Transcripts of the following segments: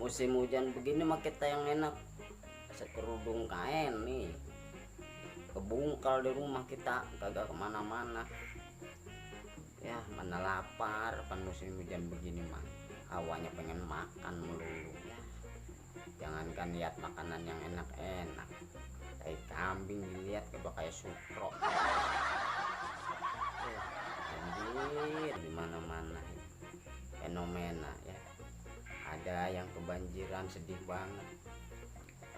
musim hujan begini mah kita yang enak sekerudung kain nih, kebungkal di rumah kita kagak kemana-mana. Ya mana lapar pan musim hujan begini mah, hawanya pengen makan melulu ya. Jangankan lihat makanan yang enak-enak, kayak kambing dilihat kayak sukro. Banjir di mana-mana, fenomena ya. Ada yang kebanjiran sedih banget,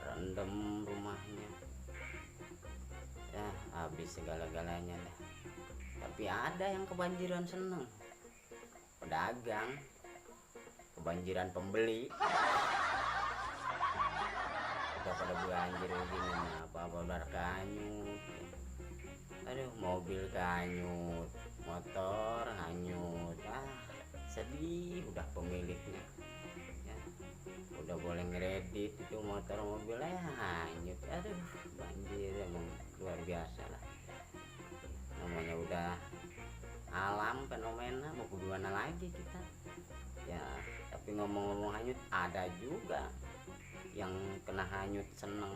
rendem rumahnya, ya habis segala-galanya dah. Tapi ada yang kebanjiran seneng, pedagang kebanjiran pembeli. Udah pada banjir gini mah apa-apa udah kanyut ya. Aduh, mobil kanyut, motor hanyut, sedih udah pemiliknya ya. Udah boleh ngeredit itu motor mobilnya hanyut. Aduh, banjir emang luar biasa lah, namanya udah alam fenomena, mau gimana lagi kita ya. Tapi ngomong-ngomong hanyut, ada juga yang kena hanyut seneng,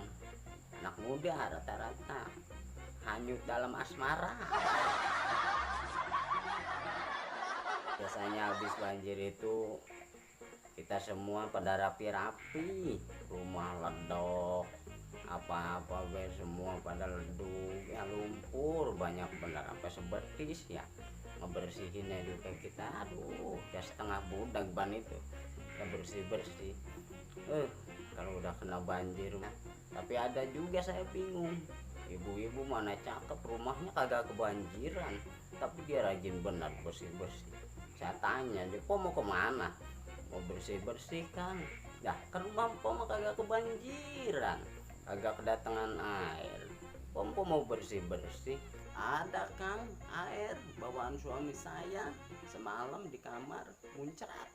anak muda rata-rata hanyut dalam asmara. Biasanya habis banjir itu kita semua pada rapi-rapi, rumah ledok, apa-apa semua pada leduk ya, lumpur banyak benar apa sebetis ya. Ngebersihinnya juga kita, aduh ya setengah budak ban itu kita bersih-bersih. Kalau udah kena banjir. Tapi ada juga saya bingung, ibu-ibu mana cakep rumahnya kagak kebanjiran, tapi dia rajin benar bersih-bersih. Saya tanya dia, kok mau kemana? Mau bersih-bersih kan? Dah kan rumah mah kagak kebanjiran, kagak kedatangan air. Pompo mau bersih-bersih. Ada Kang air bawaan suami saya semalam di kamar muncrat.